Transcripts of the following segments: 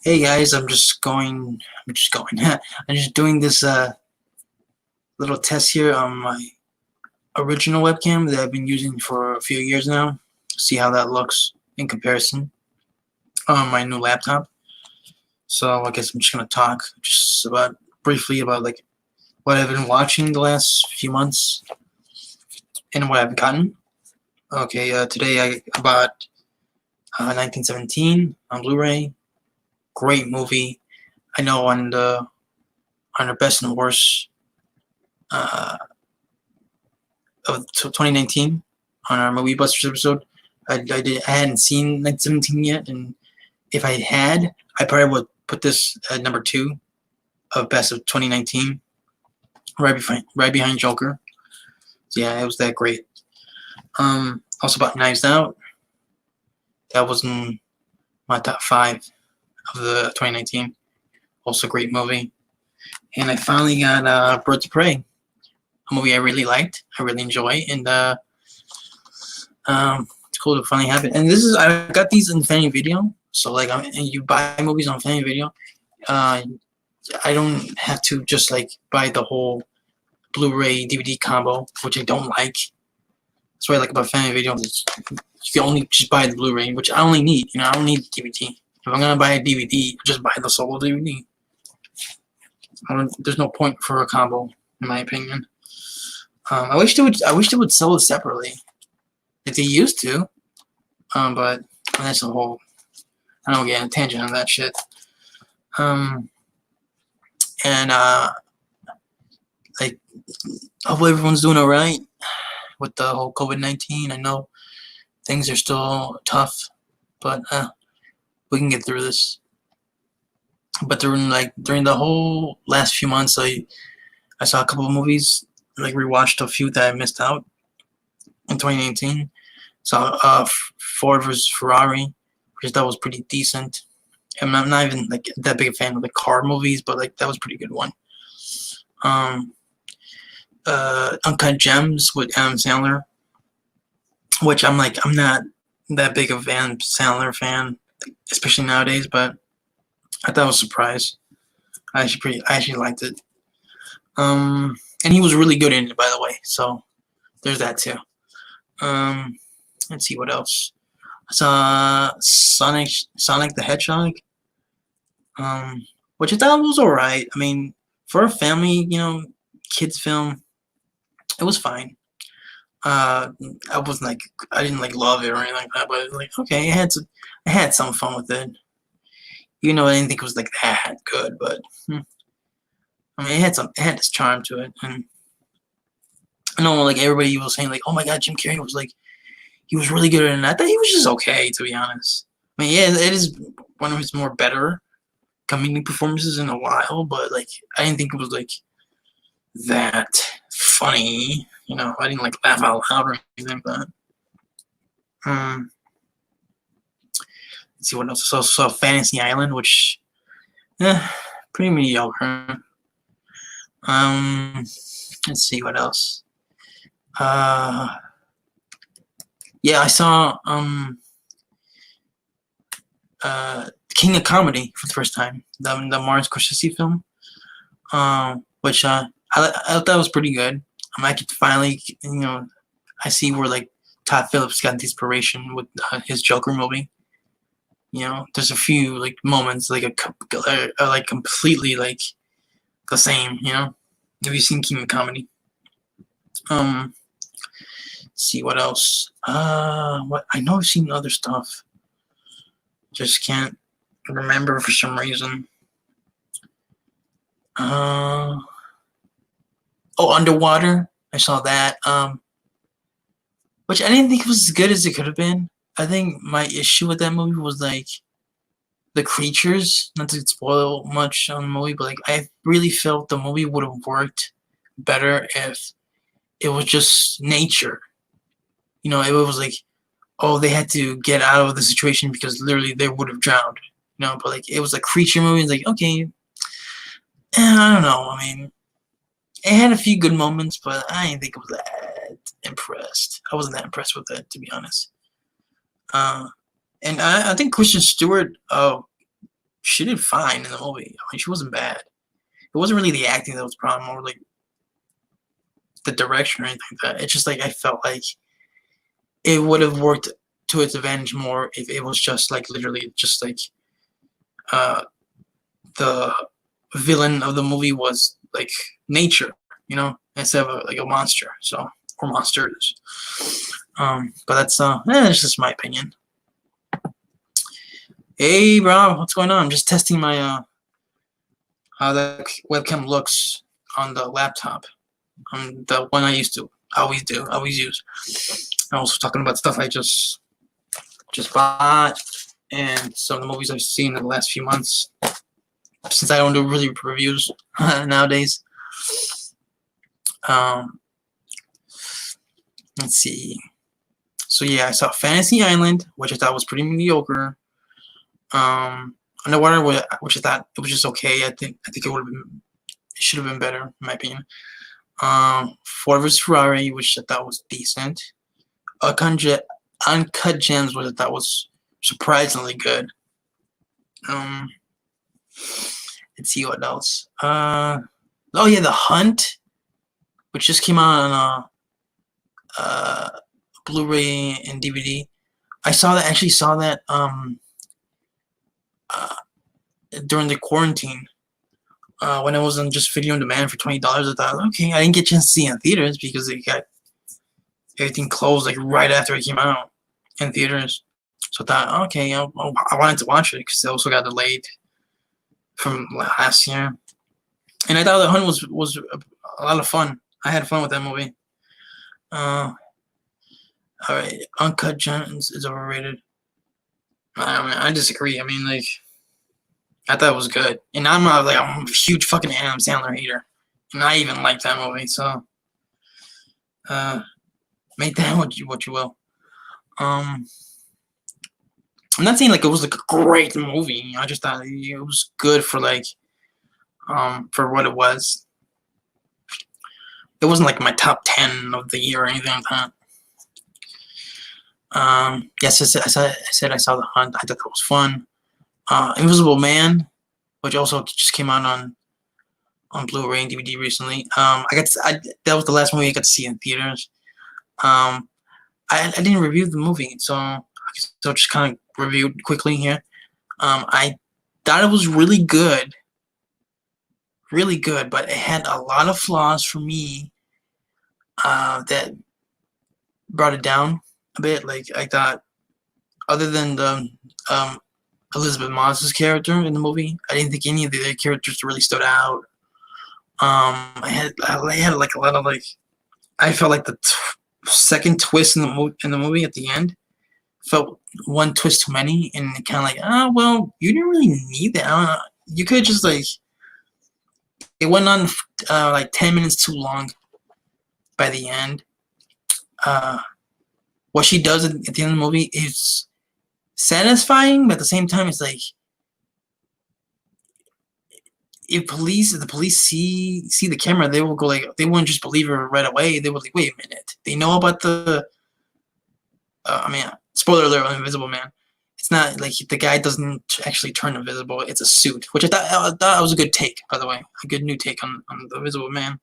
Hey guys, I'm just doing this little test here on my original webcam that I've been using for a few years now. See how that looks in comparison on my new laptop. So I guess I'm just gonna talk just about briefly about like what I've been watching the last few months and what I've gotten. Okay, today I bought 1917 on Blu-ray. Great movie. I know on the best and worst uh, of 2019 on our Movie Busters episode. I hadn't seen 1917 yet, and if I had, I probably would put this at number 2 of best of 2019, right behind Joker. So yeah, it was that great. Also about Knives Out. That was in my top 5 of the 2019. Also a great movie. And I finally got Birds of Prey, a movie I really liked, I really enjoy, and it's cool to finally have it. And this is I got these in Family Video, so like and you buy movies on Family Video. Uh, I don't have to just like buy the whole Blu-ray DVD combo, which I don't like. That's what I like about Family Video. You can only just buy the Blu-ray, which I only need. I don't need DVD. If I'm gonna buy a DVD, just buy the solo DVD. There's no point for a combo, in my opinion. I wish they would sell it separately, if they used to. But that's a whole. I don't get a tangent on that shit. And like, hopefully everyone's doing alright with the whole COVID-19. I know things are still tough, but we can get through this. But during the whole last few months, I saw a couple of movies, like rewatched a few that I missed out in 2019. Saw Ford vs Ferrari, which I thought was pretty decent. I'm not even like that big a fan of the car movies, but like that was a pretty good one. Uncut Gems with Adam Sandler, which I'm not that big of Adam Sandler fan, especially nowadays, but I thought it was a surprise. I actually liked it. And he was really good in it, by the way. So there's that too. Let's see what else. I saw Sonic the Hedgehog, which I thought was alright. I mean, for a family, kids film, it was fine. I wasn't like I didn't like love it or anything like that, but it was like okay, I had some fun with it. Even though I didn't think it was like that good, but I mean, it had this charm to it, and I know like everybody was saying like, oh my god, Jim Carrey was like he was really good at it. And I thought he was just okay, to be honest. I mean, yeah, it is one of his more better comedic performances in a while, but like I didn't think it was like that funny. I didn't like laugh out loud or anything like that. Let's see what else. So Fantasy Island, which pretty mediocre. Let's see what else. Yeah, I saw King of Comedy for the first time, the Martin Scorsese film, which I thought was pretty good. I could finally, I see where like Todd Phillips got the inspiration with his Joker movie. There's a few like moments like like completely like the same. Have you seen King of Comedy? Let's see what else. What I know I've seen other stuff. Just can't remember for some reason. Underwater. I saw that. Which I didn't think was as good as it could have been. I think my issue with that movie was like the creatures. Not to spoil much on the movie, but like I really felt the movie would have worked better if it was just nature. It was like, oh, they had to get out of the situation because literally they would have drowned. But like it was a creature movie. It's like okay, I don't know. I mean, it had a few good moments, but I didn't think it was that impressed. I wasn't that impressed with it, to be honest. And I think Kristen Stewart she did fine in the movie. I mean, she wasn't bad. It wasn't really the acting that was the problem, or like the direction or anything like that. It's just like I felt like it would have worked to its advantage more if it was just like literally just like uh the villain of the movie was like nature, instead of like a monster. So, or monsters. But that's just my opinion. Hey, bro, what's going on? I'm just testing my how the webcam looks on the laptop. The one I always use. I'm also talking about stuff I just bought and some of the movies I've seen in the last few months. Since I don't do really reviews nowadays. Let's see. So yeah, I saw Fantasy Island, which I thought was pretty mediocre. Underwater, which I thought it was just okay. I think it should have been better, in my opinion. Ford vs Ferrari, which I thought was decent. Uncut Gems, which I thought was surprisingly good. Let's see what else. Oh yeah, The Hunt, which just came out on Blu-ray and DVD. I actually saw that during the quarantine when it was on just video on demand for $20. I thought, okay, I didn't get a chance to see it in theaters because they got everything closed like right after it came out in theaters. So I thought, okay, I wanted to watch it because it also got delayed from last year. And I thought The Hunt was a lot of fun. I had fun with that movie. Alright, Uncut Gems is overrated. I disagree. I mean, like, I thought it was good. And I'm a huge fucking Adam Sandler hater. And I even like that movie, so make that what you will. I'm not saying like it was like a great movie. I just thought it was good for for what it was. It wasn't like my top 10 of the year or anything like that. Yes, I said I saw The Hunt. I thought that was fun. Invisible Man, which also just came out on Blu-ray and DVD recently. That was the last movie I got to see in theaters. I didn't review the movie, so just kind of reviewed quickly here. I thought it was really good, but it had a lot of flaws for me that brought it down a bit. Like, I thought, other than the Elizabeth Moss's character in the movie, I didn't think any of the other characters really stood out. I had like a lot of I felt like the second twist in the movie at the end felt one twist too many, and kind of like, oh well, you didn't really need that. You could just it went on like 10 minutes too long by the end. What she does at the end of the movie is satisfying, but at the same time, it's like, if the police see the camera, they will go they wouldn't just believe her right away. They would wait a minute. They know about the spoiler alert on Invisible Man. It's not like the guy doesn't actually turn invisible. It's a suit, which I thought was a good take, by the way, a good new take on the Invisible Man.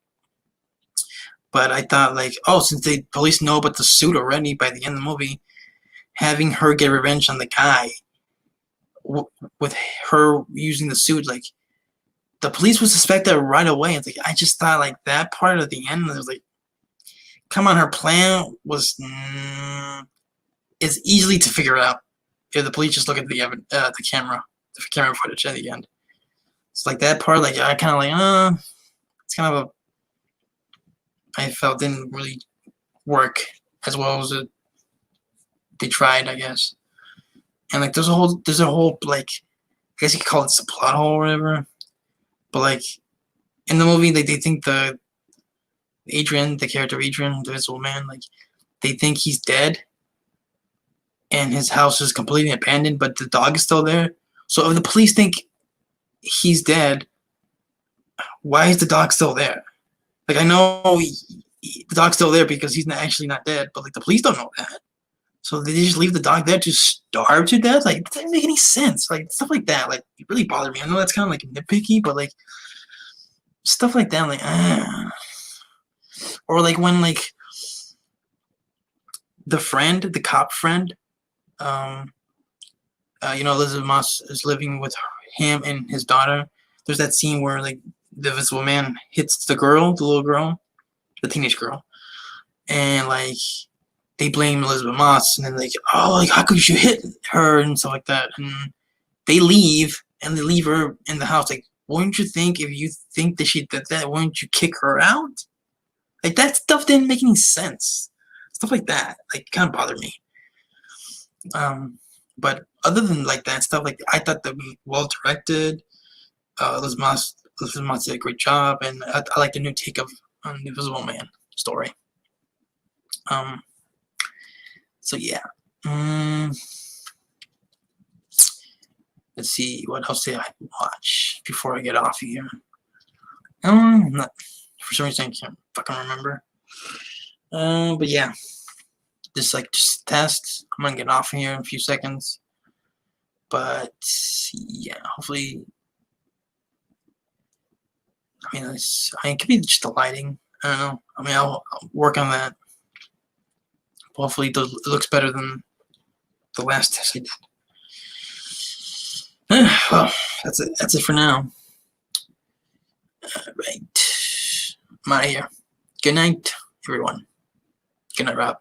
But I thought since the police know about the suit already by the end of the movie, having her get revenge on the guy with her using the suit, the police would suspect that right away. It's I just thought that part at the end was come on, her plan was is easily to figure out if the police just look at the camera footage at the end. It's that part, I kind of it's kind of I felt didn't really work as well as they tried, I guess. And there's a whole I guess you could call it a plot hole or whatever. But in the movie, they think the character Adrian, the Invisible Man, they think he's dead, and his house is completely abandoned, but the dog is still there. So if the police think he's dead, why is the dog still there? I know the dog's still there because he's actually not dead, but the police don't know that. So did they just leave the dog there to starve to death? Like, it doesn't make any sense. Like, stuff like that, like, it really bothered me. I know that's kind of like nitpicky, but like, stuff like that, I'm like, or like when like the cop friend, Elizabeth Moss is living with him and his daughter. There's that scene where like the Invisible Man hits the little girl, the teenage girl, and like they blame Elizabeth Moss, and then like, oh, like how could you hit her and stuff like that, and they leave her in the house. Like, wouldn't you think if you think that she did that, wouldn't you kick her out? Like that stuff didn't make any sense. Stuff like that, like, kind of bothered me. But other than like that stuff, like I thought that we well directed. Elizabeth Moss did a great job, and I like the new take on the Invisible Man story. So yeah. Let's see, what else did I watch before I get off here? Not, for some reason I can't fucking remember. But yeah, just test. I'm gonna get off here in a few seconds. But yeah, hopefully. I mean, it could be just the lighting. I don't know. I mean, I'll work on that. Hopefully, it looks better than the last test I did. Well, that's it. That's it for now. All right. I'm out of here. Good night, everyone. Good night, Rob.